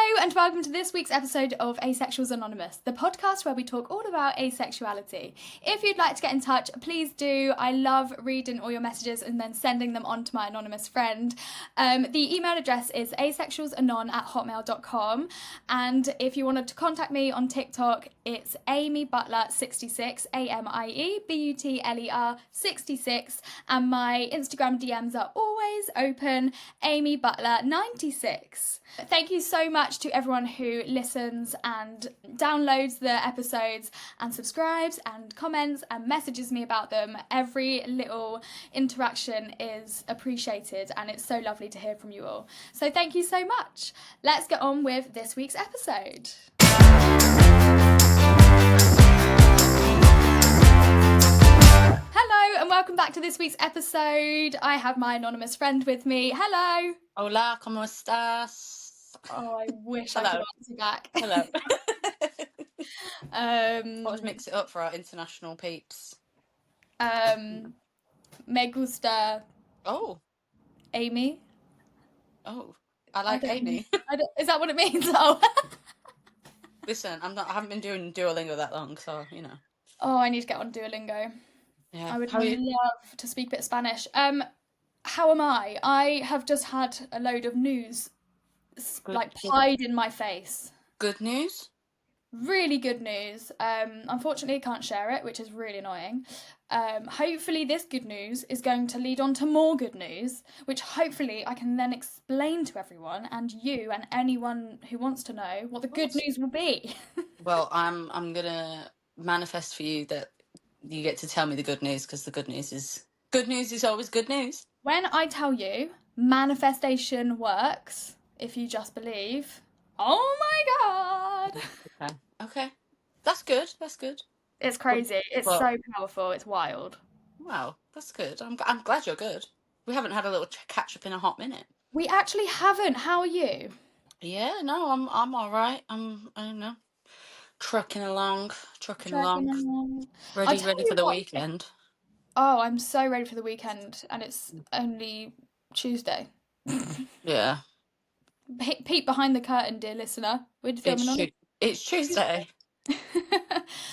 Hello and welcome to this week's episode of Asexuals Anonymous, the podcast where we talk all about asexuality. If you'd like to get in touch, please do. I love reading all your messages and then sending them on to my anonymous friend. The email address is asexualsanon@hotmail.com, and if you wanted to contact me on TikTok, it's Amie Butler 66, AMIE BUTLER 66, and my Instagram DMs are always open, Amie Butler 96. Thank you so much to everyone who listens and downloads the episodes and subscribes and comments and messages me about them. Every little interaction is appreciated and it's so lovely to hear from you all. So thank you so much. Let's get on with this week's episode. Hello and welcome back to this week's episode. I have my anonymous friend with me. Hello. Hola, ¿cómo estás? Oh, I wish I could answer back. Hello. Let's mix it up for our international peeps. Me gusta. Oh. Amie. Oh, I like Amie. Is that what it means? Oh. Listen, I haven't been doing Duolingo that long, so you know. Oh, I need to get on Duolingo. Yeah. I would love to speak a bit of Spanish. How am I? I have just had a load of news pied in my face. Good news? Really good news. Unfortunately, I can't share it, which is really annoying. Hopefully this good news is going to lead on to more good news, which hopefully I can then explain to everyone and you and anyone who wants to know what the good news will be. Well, I'm gonna manifest for you that you get to tell me the good news, because the good news is always good news. When I tell you manifestation works, if you just believe, oh my god. Okay. That's good. It's crazy. It's so powerful. It's wild. Wow, that's good. I'm glad you're good. We haven't had a little catch up in a hot minute. We actually haven't. How are you? Yeah, no, I'm all right. I don't know, trucking along. Ready for the weekend. Oh, I'm so ready for the weekend, and it's only Tuesday. Yeah. Peek behind the curtain, dear listener. We're filming on. It's Tuesday.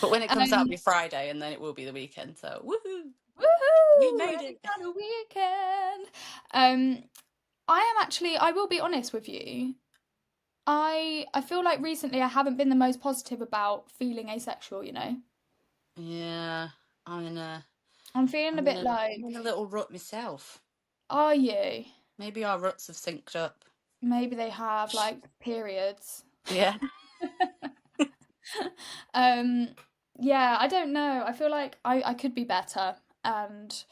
But when it comes out, it'll be Friday, and then it will be the weekend. So woohoo! Woohoo! We made it on a weekend. I will be honest with you. I feel like recently I haven't been the most positive about feeling asexual, you know? Yeah, I'm feeling a bit like... I'm in a little rut myself. Are you? Maybe our ruts have synced up. Maybe they have, like, periods. Yeah. Yeah, I don't know. I feel like I could be better. And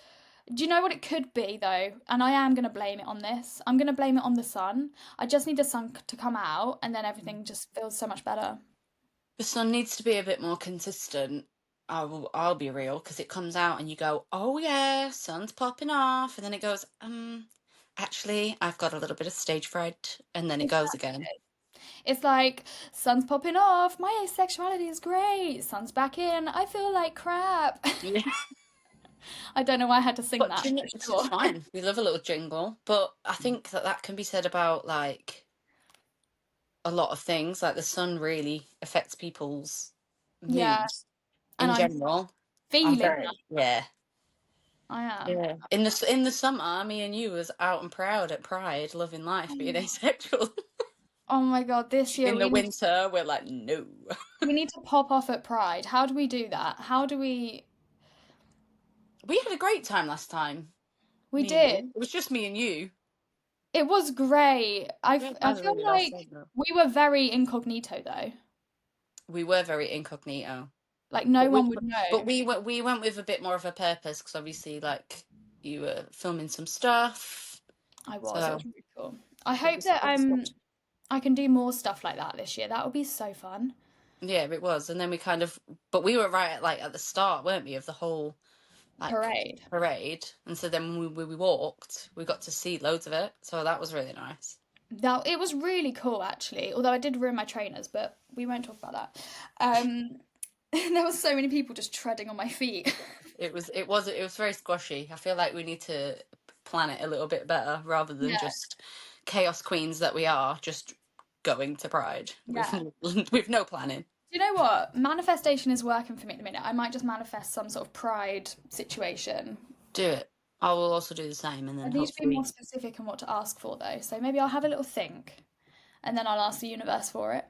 do you know what it could be, though? And I am going to blame it on this. I'm going to blame it on the sun. I just need the sun to come out, and then everything just feels so much better. The sun needs to be a bit more consistent. I'll be real, because it comes out and you go, oh yeah, sun's popping off, and then it goes, actually, I've got a little bit of stage fright, and then it goes again. It's like, sun's popping off, my asexuality is great, sun's back in, I feel like crap. Yeah. I don't know why I had to sing that. It's fine. We love a little jingle, but I think that can be said about, like, a lot of things. Like, the sun really affects people's moods in general. Feeling that. Yeah. I am. Yeah. In the summer, me and you was out and proud at Pride, loving life, being asexual. Oh my god, this year... In the winter, we're like, no. We need to pop off at Pride. How do we do that? How do we... We had a great time last time. We did. It was just me and you. It was great. I feel like we were very incognito, though. We were very incognito. Like, no one would know. But we went with a bit more of a purpose, because obviously, like, you were filming some stuff. I was. It was really cool. I hope that I can do more stuff like that this year. That would be so fun. Yeah, it was. And then we kind of... But we were right at the start, weren't we, of the whole... Like, parade. And so then when we walked, we got to see loads of it. So that was really nice. It was really cool, actually. Although I did ruin my trainers, but we won't talk about that. There were so many people just treading on my feet. It was very squashy. I feel like we need to plan it a little bit better, rather than just chaos queens that we are, just going to Pride Yeah. with no planning. Do you know what? Manifestation is working for me at the minute. I might just manifest some sort of pride situation. Do it. I will also do the same, and I then need to be more hopefully, specific on what to ask for, though. So maybe I'll have a little think, and then I'll ask the universe for it.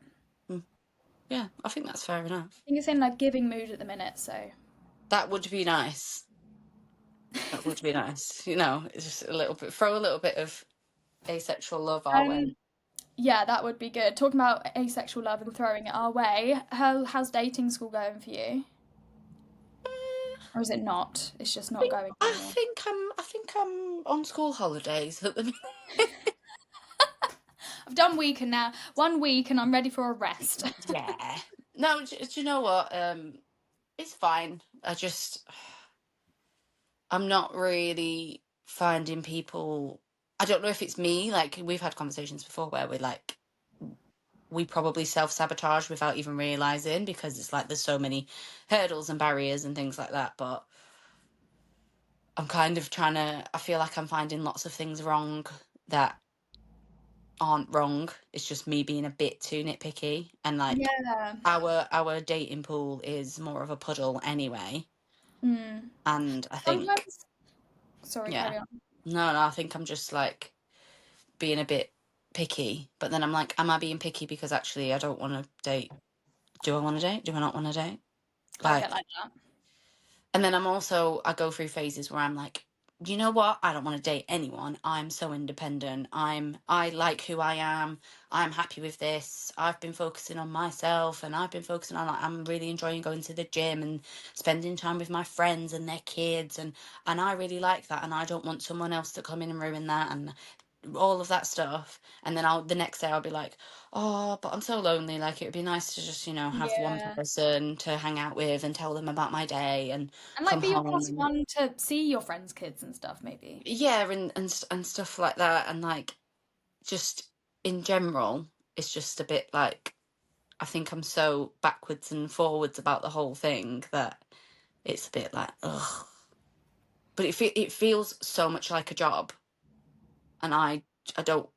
yeah, I think that's fair enough. I think it's in like giving mood at the minute, so That would be nice. That would be nice. You know, it's just a little bit, throw a little bit of asexual love our way. yeah, that would be good. Talking about asexual love and throwing it our way. How's dating school going for you? Or is it not? It's just not going anymore. I think I'm on school holidays at the minute. I've done weekend now. 1 week and I'm ready for a rest. Yeah. No, do you know what? It's fine. I'm not really finding people. I don't know if it's me. Like, we've had conversations before where we probably self-sabotage without even realizing, because it's like there's so many hurdles and barriers and things like that. But I'm kind of I feel like I'm finding lots of things wrong that aren't wrong. It's just me being a bit too nitpicky, and like Yeah. our dating pool is more of a puddle anyway. Mm. And I think, Sometimes. Sorry, yeah, carry on. no, I think I'm just like being a bit picky. But then I'm like, am I being picky because actually I don't want to date? Do I want to date? Do I not want to date? I Like, get like that. and then I go through phases where I'm like, you know what? I don't want to date anyone. I'm so independent. I like who I am. I'm happy with this. I've been focusing on myself, and I've been focusing on, like, I'm really enjoying going to the gym and spending time with my friends and their kids, and I really like that, and I don't want someone else to come in and ruin that, and all of that stuff. And then the next day I'll be like, oh, but I'm so lonely. Like, it would be nice to just, have one Yeah. person to hang out with and tell them about my day and And like come be your home plus and, one to see your friends' kids and stuff, maybe. yeah, and stuff like that. And like, just in general, it's just a bit like, I think I'm so backwards and forwards about the whole thing that it's a bit like, ugh. But it feels so much like a job, and I don't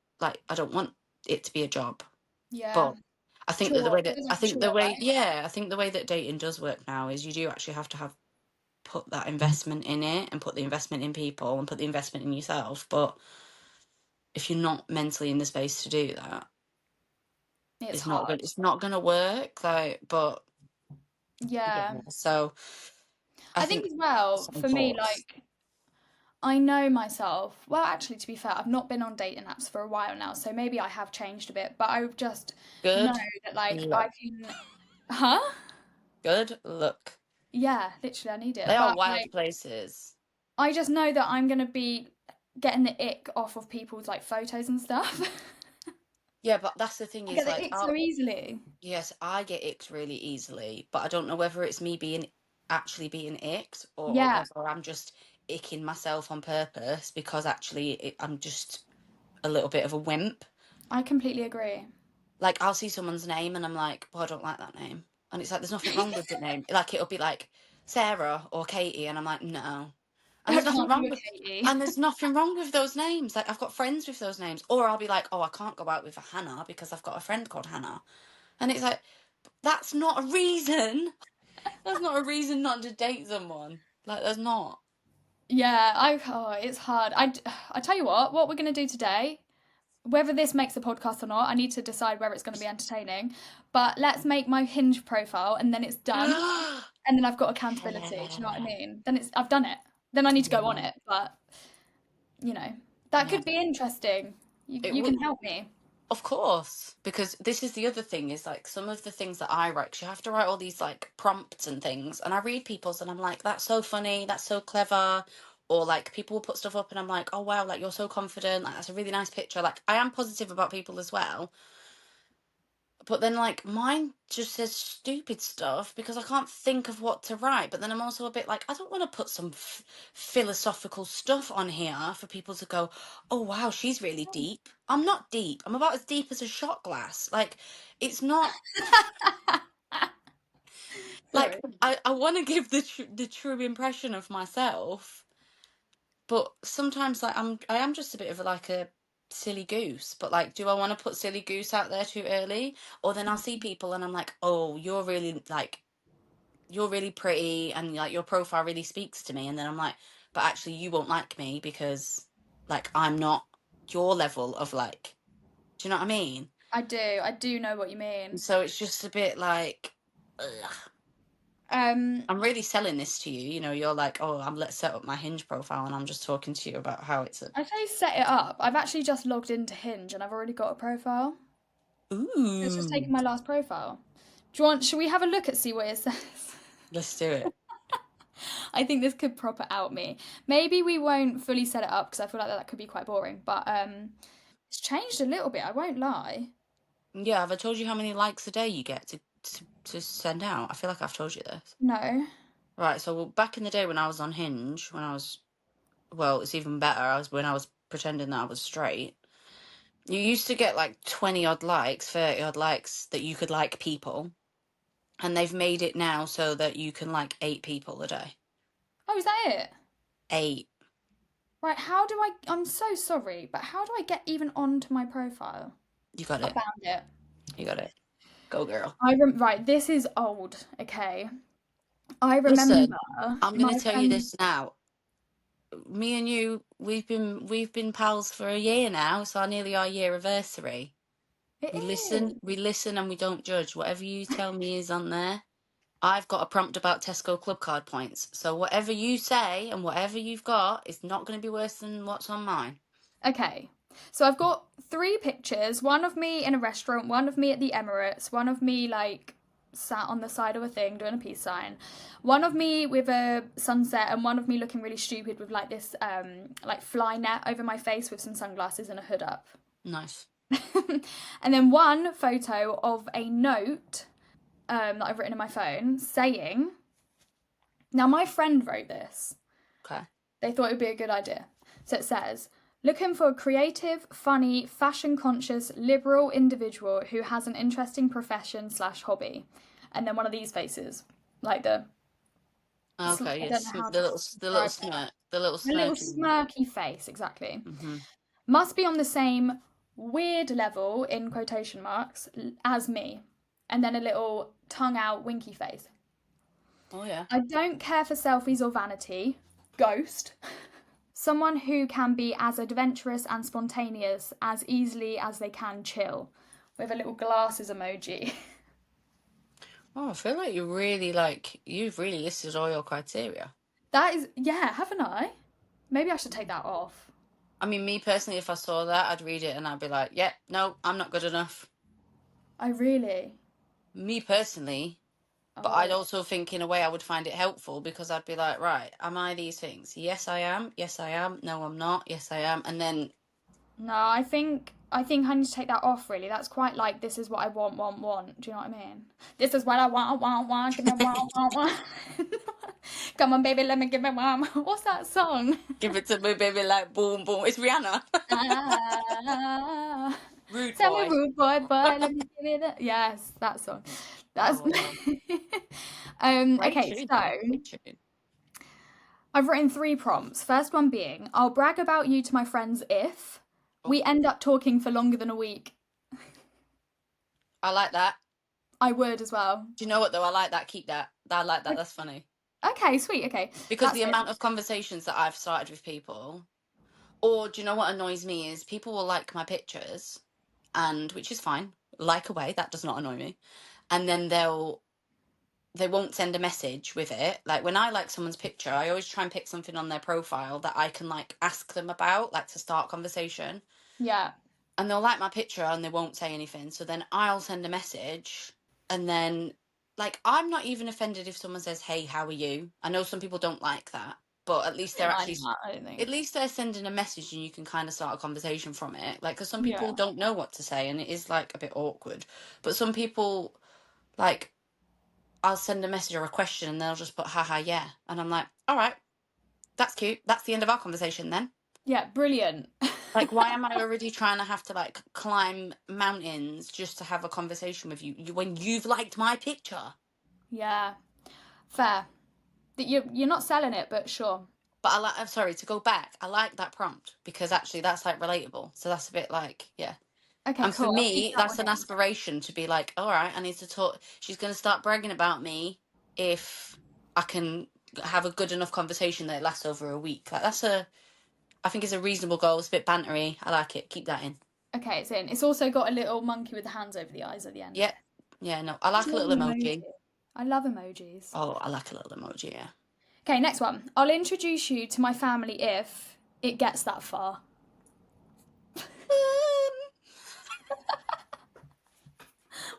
want it to be a job. Yeah. But I think that Chore. It is I like a think chore, right? I think the way that dating does work now is you do actually have to have put that investment in it, and put the investment in people, and put the investment in yourself. But if you're not mentally in the space to do that, It's hard. it's not gonna work. Like, but yeah. Yeah. So I I think think as well, some for me, thoughts. like, I know myself. Well, actually, to be fair, I've not been on dating apps for a while now, so maybe I have changed a bit, but I just know Good that, like, I luck. can. Huh? Good luck. Yeah, literally, I need They it. are But, wild like, places. I just know that I'm going to be getting the ick off of people's, like, photos and stuff. Yeah, but that's the thing I is get the like, ick so easily. yes, I get icked really easily, but I don't know whether it's me actually being icked, or Yeah, whether I'm just icking myself on purpose, because actually I'm just a little bit of a wimp. I completely agree. Like, I'll see someone's name and I'm like, well, I don't like that name. And it's like, there's nothing wrong with the name. Like, it'll be like Sarah or Katie, and I'm like, no. And I there's nothing can't do wrong a with Katie. and there's nothing wrong with those names. Like, I've got friends with those names. Or I'll be like, oh, I can't go out with a Hannah because I've got a friend called Hannah. And it's like, that's not a reason. That's not a reason not to date someone. Like, there's not. Yeah, it's hard. I tell you what we're going to do today, whether this makes a podcast or not, I need to decide whether it's going to be entertaining. But let's make my Hinge profile and then it's done. And then I've got accountability. Do you know what I Yeah. mean? Then I've done it. Then I need to go on Yeah. it. But, that Yeah. could be interesting. It You would. can help me. Of course, because this is the other thing, is like, some of the things that I write, 'cause you have to write all these like prompts and things, and I read people's and I'm like, that's so funny, that's so clever. Or like, people will put stuff up and I'm like, oh wow, like, you're so confident, like, that's a really nice picture. Like, I am positive about people as well. But then, like, mine just says stupid stuff because I can't think of what to write. But then I'm also a bit like, I don't want to put some philosophical stuff on here for people to go, oh, wow, she's really deep. I'm not deep. I'm about as deep as a shot glass. Like, it's not like, Sorry. I want to give the true impression of myself. But sometimes, like, I am just a bit of like a silly goose, but like, do I want to put silly goose out there too early? Or then I'll see people and I'm like, oh, you're really pretty, and like your profile really speaks to me, and then I'm like, but actually you won't like me because like I'm not your level of like, do you know what I mean? I do know what you mean. So it's just a bit like, ugh. I'm really selling this to you, you know, you're like, oh, let's set up my Hinge profile, and I'm just talking to you about how it's a I say set it up. I've actually just logged into Hinge and I've already got a profile. It's just taken ooh, my last profile. Do you want? Should we have a look at see what it says? let's do it. I think this could proper out me. Maybe we won't fully set it up because I feel like that could be quite boring. But it's changed a little bit. I won't lie. Yeah, have I told you how many likes a day you get to send out? I feel like I've told you this. No. Right, so back in the day when I was on Hinge, well, it's even better. When I was pretending that I was straight. You used to get like 20 odd likes, 30 odd likes that you could like people, and they've made it now so that you can like 8 people a day. Oh, is that it? 8. Right. How do I? I'm so sorry, but how do I get even onto my profile? You got I it. found it. You got it. Go girl. Right. This is old. Okay. I remember Listen, I'm my gonna tell you friend. this now. Me and you, we've been pals for a year now. It's nearly our year anniversary. It We is. listen, and we don't judge. Whatever you tell me is on there. I've got a prompt about Tesco Club Card points. So whatever you say and whatever you've got is not going to be worse than what's on mine. Okay. So I've got 3 pictures, one of me in a restaurant, one of me at the Emirates, one of me like sat on the side of a thing doing a peace sign, one of me with a sunset, and one of me looking really stupid with like this like fly net over my face with some sunglasses and a hood up. Nice. And then one photo of a note that I've written in my phone saying, now my friend wrote this. Okay. They thought it would be a good idea. So it says, looking for a creative, funny, fashion conscious, liberal individual who has an interesting profession / hobby. And then one of these faces, like the. Okay. I don't Yes. know how The to little describe it. smirk. The little A little smirky one. smirky face, exactly. Mm-hmm. Must be on the same weird level, in quotation marks, as me. And then a little tongue out winky face. Oh yeah. I don't care for selfies or vanity. Ghost. Someone who can be as adventurous and spontaneous as easily as they can chill. With a little glasses emoji. Oh, I feel like you've really listed all your criteria. That is, yeah, haven't I? Maybe I should take that off. I mean, me personally, if I saw that, I'd read it and I'd be like, "Yep, no, I'm not good enough." I really. Me personally, but I'd Oh. also think in a way I would find it helpful because I'd be like, right, am I these things? Yes, I am. Yes, I am. No, I'm not. Yes, I am. And then, No, I think I need to take that off really. That's quite like this is what I want. Do you know what I mean? This is what I want, give me want. Come on, baby, let me give me one. What's that song? give it to me, baby, like boom, boom. It's Rihanna. Ah, Rude tell me, boy. rude boy, let me give it. Yes, that song. That's Oh, wow. Great okay. tune, So though. Great tune. I've written 3 prompts. First one being, I'll brag about you to my friends if Oh, we end up talking for longer than a week. I like that. I would as well. Do you know what, though? I like that. Keep that. I like that. That's funny. Okay, sweet. Okay, Because that's the it. amount of conversations that I've started with people, or do you know what annoys me is people will like my pictures, and which is fine. Like away. That does not annoy me. And then they won't send a message with it. Like when I like someone's picture, I always try and pick something on their profile that I can like ask them about, like to start conversation. Yeah. And they'll like my picture and they won't say anything. So then I'll send a message, and then like I'm not even offended if someone says, "Hey, how are you?" I know some people don't like that, but at least I they're don't mind actually that, I don't at think. least they're sending a message and you can kind of start a conversation from it. Like, because some people Yeah. don't know what to say and it is like a bit awkward. But some people like I'll send a message or a question and they'll just put haha yeah. And I'm like, all right, that's cute. That's the end of our conversation then. Yeah, brilliant. Like, why am I already trying to have to like climb mountains just to have a conversation with you when you've liked my picture? Yeah, fair. That you're not selling it, but sure. But I'm sorry to go back. I like that prompt because actually that's like relatable. So that's a bit like, yeah. Okay, And for cool. I'll keep me, that that's one an in. aspiration to be like, all right, I need to talk. She's going to start bragging about me if I can have a good enough conversation that it lasts over a week. Like I think it's a reasonable goal. It's a bit bantery. I like it. Keep that in. Okay, it's in. It's also got a little monkey with the hands over the eyes at the end. Yeah. Yeah, no, I Just like a love little an emoji. emoji. I love emojis. Oh, I like a little emoji, yeah. Okay, next one. I'll introduce you to my family if it gets that far.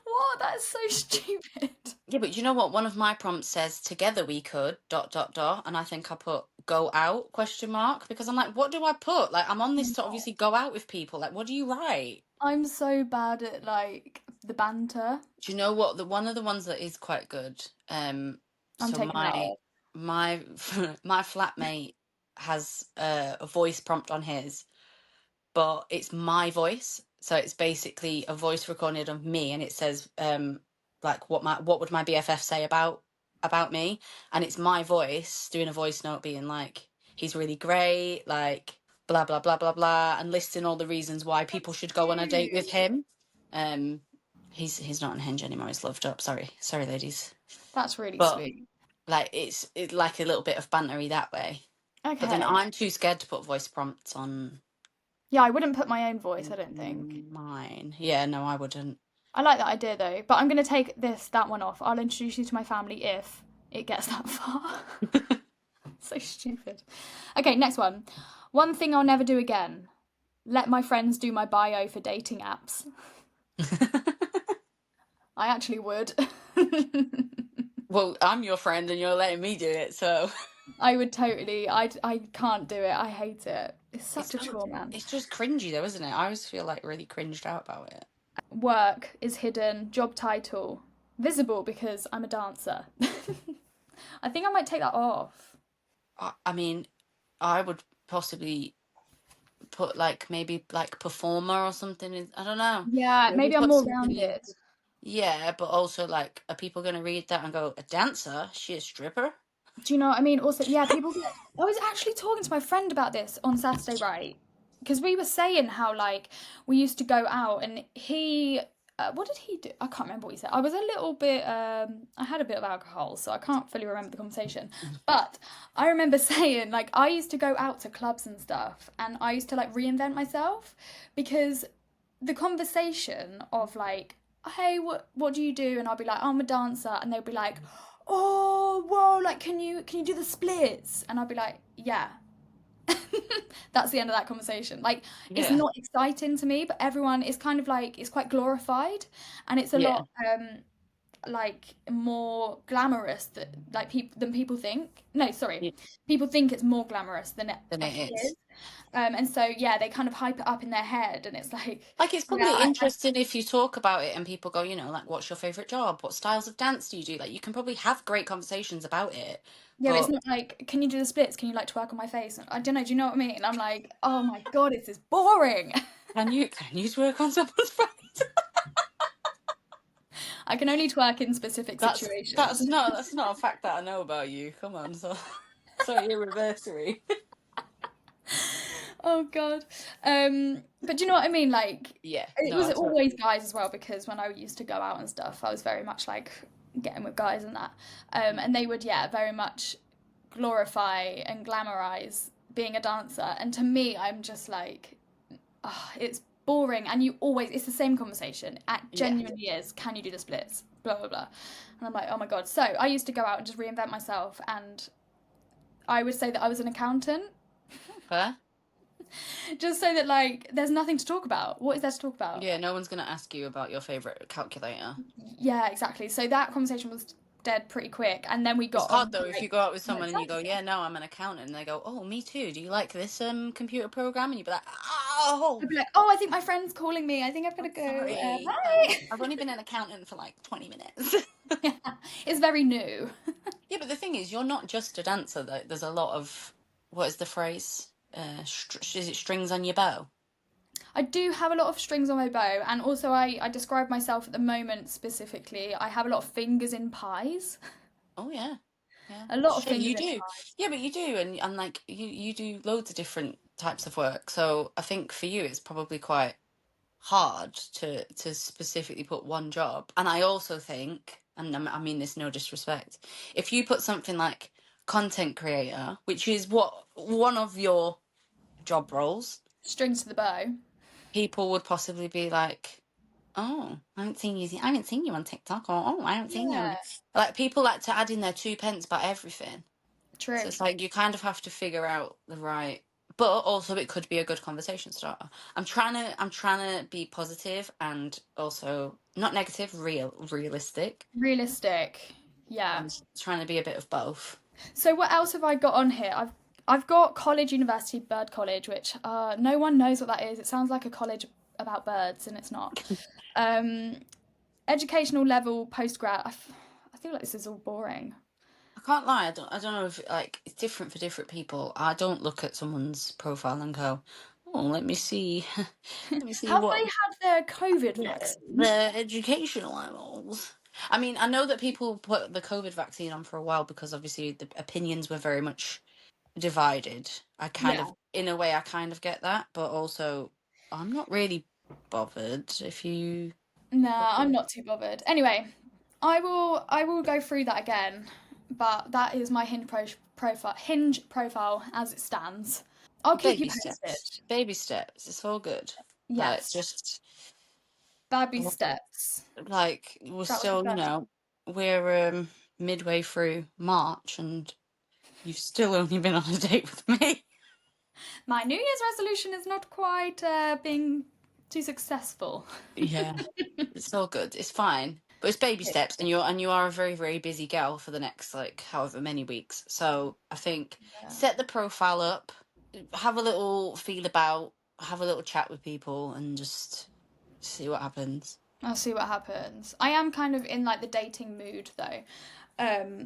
What? That is so stupid. Yeah, but you know what? One of my prompts says together we could ... and I think I put go out ? Because I'm like, what do I put? Like, I'm on this to obviously go out with people. Like, what do you write? I'm so bad at like the banter. Do you know what? One of the ones that is quite good. I'm So taking that off. my my flatmate has a voice prompt on his, but it's my voice. So it's basically a voice recorded of me, and it says like what would my BFF say about me, and it's my voice doing a voice note being like, he's really great, like blah blah blah blah blah, and listing all the reasons why people should go on a date with him. Um, he's not on Hinge anymore. He's loved up. Sorry, ladies. That's really But sweet. like it's like a little bit of bantery that way. But then Okay. I'm too scared to put voice prompts on Yeah, I wouldn't put my own voice, I don't think. mine. Yeah, no, I wouldn't. I like that idea though, but I'm gonna take that one off. I'll introduce you to my family if it gets that far. So stupid. Okay, next one. One thing I'll never do again. Let my friends do my bio for dating apps. I actually would. Well, I'm your friend and you're letting me do it, so I would totally. I can't do it. I hate it. It's such a chore, man. it's just cringy though, isn't it? I always feel like really cringed out about it. Work is hidden. Job title visible because I'm a dancer. I think I might take that off. I mean, I would possibly put like maybe like performer or something. I don't know. Yeah, Maybe maybe I'm put more something in. rounded. Yeah, but also like, are people going to read that and go, a dancer? She a stripper? Do you know what I mean? Also, yeah, people get. I was actually talking to my friend about this on Saturday, right? Because we were saying how like we used to go out and he. What did he do? I can't remember what he said. I was a little bit. I had a bit of alcohol, so I can't fully remember the conversation. But I remember saying like I used to go out to clubs and stuff, and I used to like reinvent myself because the conversation of like, hey, what do you do? And I'll be like, oh, I'm a dancer, and they'll be like, oh, whoa, like can you do the splits? And I'll be like, yeah. That's the end of that conversation. Like it's Yeah, not exciting to me, but everyone is kind of like it's quite glorified, and it's a yeah, lot like more glamorous that like people than people think. No, sorry, yeah. people think it's more glamorous than it Than it actually is. is. And so yeah, they kind of hype it up in their head, and it's like Like, it's yeah, probably interesting if you talk about it and people go, like, what's your favorite job? What styles of dance do you do? Like, you can probably have great conversations about it. yeah, but it's But not like can you do the splits? Can you like twerk on my face? I don't know. Do you know what I mean? I'm like, oh my god, this is boring. can you work on someone's face? I can only twerk in specific That's that's situations. not that's not a fact that I know about you. Come on, so sorry, your anniversary. Oh god. But do you know what I mean? Like Yeah, it no, was I always totally. guys as well because when I used to go out and stuff, I was very much like getting with guys and that. And they would yeah, very much glorify and glamorize being a dancer. And to me, I'm just like it's boring and you always it's the same conversation. It Yeah, genuinely is, can you do the splits? Blah blah blah. And I'm like, oh my god. So I used to go out and just reinvent myself and I would say that I was an accountant. fair. Just so that like there's nothing to talk about. What is there to talk about? Yeah, no one's gonna ask you about your favorite calculator. Yeah, exactly. So that conversation was dead pretty quick, and then we It's got hard on though to if like you go out with more someone and you go, exciting. yeah, no, I'm an accountant, and they go, oh, me too. Do you like this computer program? And you'd be like, oh, I'd be like, oh, I think my friend's calling me. I think I've got to I'm go. sorry. Bye. I've only been an accountant for like 20 minutes. Yeah, it's very new. Yeah, but the thing is, you're not just a dancer. Though. There's a lot of, what is the phrase? Is it strings on your bow? I do have a lot of strings on my bow, and also I describe myself at the moment specifically. I have a lot of fingers in pies. Oh yeah. Yeah. A lot of Shit, things you in do. Yeah, but you do, and like you do loads of different types of work. So I think for you it's probably quite hard to specifically put one job. And I also think, and I mean this no disrespect, if you put something like content creator, which is what one of your job roles, strings to the bow. people would possibly be like, oh, I haven't seen you on TikTok, or oh, I haven't seen you on, Yeah, like, people like to add in their 2 pence about everything. So true. it's like you kind of have to figure out the right, but also it could be a good conversation starter. I'm trying to be positive and also not negative, realistic. Realistic. Yeah. I'm trying to be a bit of both. So what else have I got on here? I've got college, university, bird college, which no one knows what that is. It sounds like a college about birds, and it's not. Um, educational level, postgrad. I feel like this is all boring. I can't lie. I don't know if like it's different for different people. I don't look at someone's profile and go, oh, let me see, let me see Have what they had their COVID vaccine? the educational levels. I mean, I know that people put the COVID vaccine on for a while because obviously the opinions were very much divided. I kind Yeah. of, in a way, I kind of get that, but also I'm not really bothered if you. Nah, I'm not too bothered. Anyway, I will go through that again, but that is my Hinge profile as it stands. I'll keep you Baby posted. steps. Baby steps. It's all good. Like, Yes, just baby steps. like we're That was the still, first. we're midway through March and you've still only been on a date with me. My New Year's resolution is not quite being too successful. Yeah, it's all good. It's fine. But it's baby steps, and you are a very, very busy girl for the next like however many weeks. So I think Yeah. set the profile up, have a little feel about, have a little chat with people, and just see what happens. I'll see what happens. I am kind of in like the dating mood though.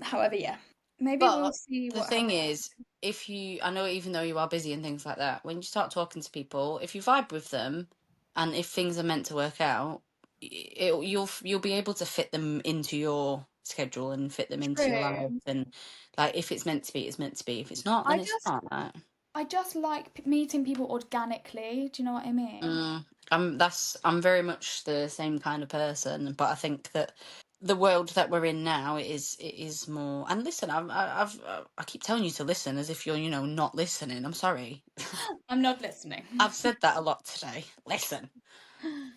However, yeah, maybe we'll But see the what thing happens. is, if you, I know even though you are busy and things like that, when you start talking to people, if you vibe with them, and if things are meant to work out, you'll be able to fit them into your schedule and fit them into your life. True. And like, if it's meant to be, it's meant to be. If it's not, I then it's just not. Right? I just like meeting people organically. Do you know what I mean? I'm very much the same kind of person, but I think that the world that we're in now it is more. And listen, I keep telling you to listen as if you're not listening. I'm sorry. I'm not listening. I've said that a lot today. Listen,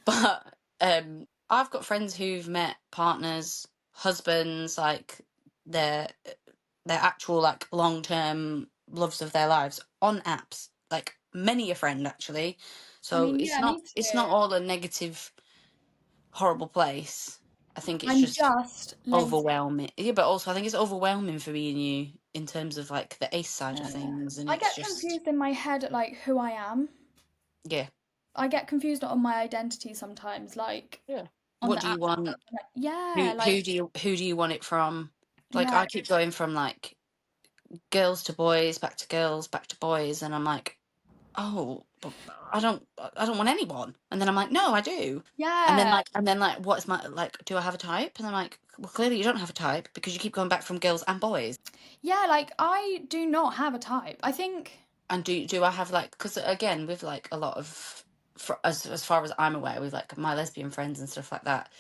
but I've got friends who've met partners, husbands, like their their actual like long term loves of their lives on apps. Like many a friend actually. I So mean, it's yeah, not me it's not too. all a negative, horrible place. I think it's I'm just just lazy. overwhelming. Yeah, but also I think it's overwhelming for me and you in terms of like the ace side of Yeah. things, and I it's get just confused in my head at like who I am. yeah, I get confused on my identity sometimes, like yeah. on What the do you apps. want? Like, yeah, Who do you want it from? Like yeah, I keep going from like girls to boys, back to girls, back to boys, and I'm like, oh, but I don't want anyone. And then I'm like, no, I do. yeah, And then like, what's my like? Do I have a type? And I'm like, well, clearly you don't have a type because you keep going back from girls and boys. yeah. Like I do not have a type. I think. And do I have like? Because again, with like a lot of, as far as I'm aware, with like my lesbian friends and stuff like that,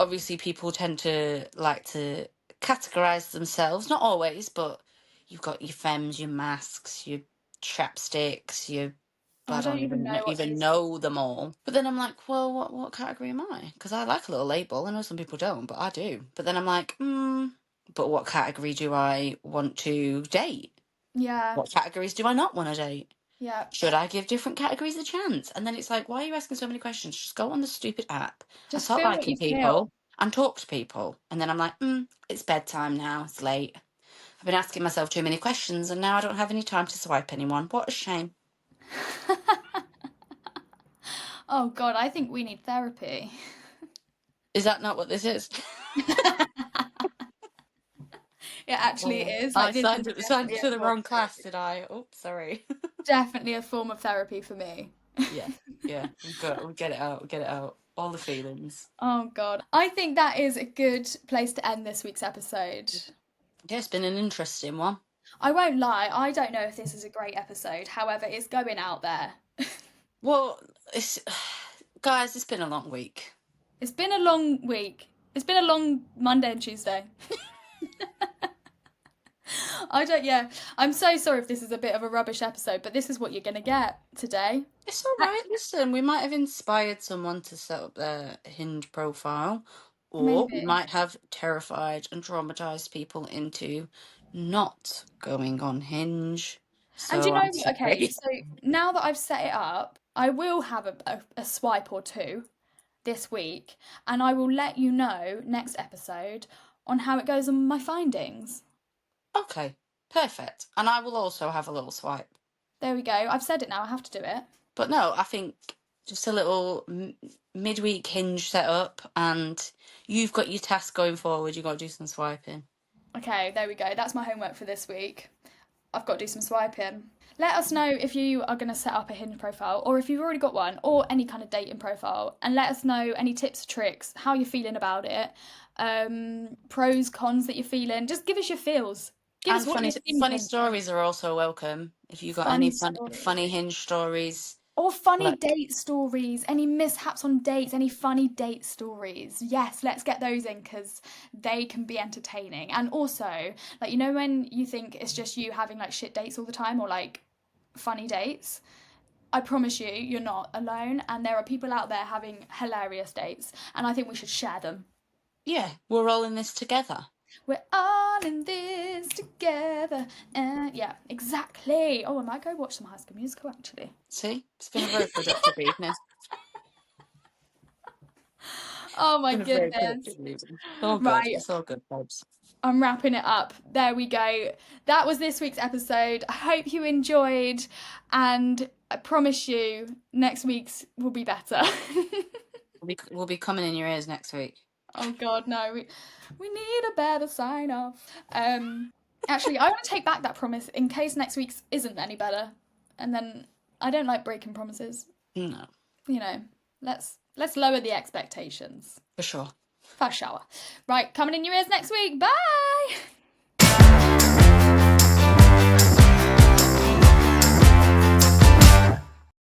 obviously people tend to like to categorize themselves, not always, but you've got your femmes, your masks, your chapsticks, your Oh, I I don't don't even even know what even these. know them all. But then I'm like, well, what category am I? Because I like a little label. I know some people don't, but I do. But then I'm like, but what category do I want to date? Yeah, What categories do I not want to date? yeah. Should I give different categories a chance? And then it's like, why are you asking so many questions? Just go on the stupid app and Just start feel what liking you feel. people and talk to people. And then I'm like, it's bedtime now. It's late. I've been asking myself too many questions and now I don't have any time to swipe anyone. What a shame. Oh God, I think we need therapy. Is that not what this is? It actually Oh, is. I Like this signed is up, signed definitely up a to the form of wrong class, therapy. did I? Oh, sorry. Definitely a form of therapy for me. Yeah, yeah. We'll get it out. We'll get it out. All the feelings. Oh God. I think that is a good place to end this week's episode. Yeah, it's been an interesting one. I won't lie, I don't know if this is a great episode. However, it's going out there. Well, it's guys, it's been a long week. It's been a long week. It's been a long Monday and Tuesday. Yeah. I'm so sorry if this is a bit of a rubbish episode, but this is what you're going to get today. It's all right. Listen, we might have inspired someone to set up their Hinge profile, or we Maybe. might have terrified and traumatized people into not going on Hinge. And you So know, I'm okay, sorry. so now that I've set it up, I will have a swipe or two this week, and I will let you know next episode on how it goes on my findings. Okay, perfect. And I will also have a little swipe. There we go. I've said it now. I have to do it. But no, I think just a little midweek Hinge setup, and you've got your task going forward. You've got to do some swiping. Okay, there we go. That's my homework for this week. I've got to do some swiping. Let us know if you are going to set up a Hinge profile or if you've already got one or any kind of dating profile. And let us know any tips, tricks, how you're feeling about it, pros, cons that you're feeling. Just give us your feels. Give us And what you're funny thinking. stories are also welcome. If you got any Funny stories. funny Hinge stories, Or funny let date stories, any mishaps on dates, any funny date stories. Yes, let's get those in because they can be entertaining. And also, like, you know, when you think it's just you having like shit dates all the time or like funny dates, I promise you, you're not alone. And there are people out there having hilarious dates. And I think we should share them. yeah, we're all in this together. We're all in this together. And yeah, exactly. Oh, I might go watch some High School Musical actually. See, it's been a very productive evening. Oh my Been a very goodness. productive evening. It's all good. Right, It's all good, folks. I'm wrapping it up. There we go. That was this week's episode. I hope you enjoyed, and I promise you, next week's will be better. We'll be coming in your ears next week. Oh God, no, we need a better sign off. Actually, I want to take back that promise in case next week's isn't any better, and then I don't like breaking promises. No, You know, let's lower the expectations. for sure. Fast shower. Right, coming in your ears next week. Bye.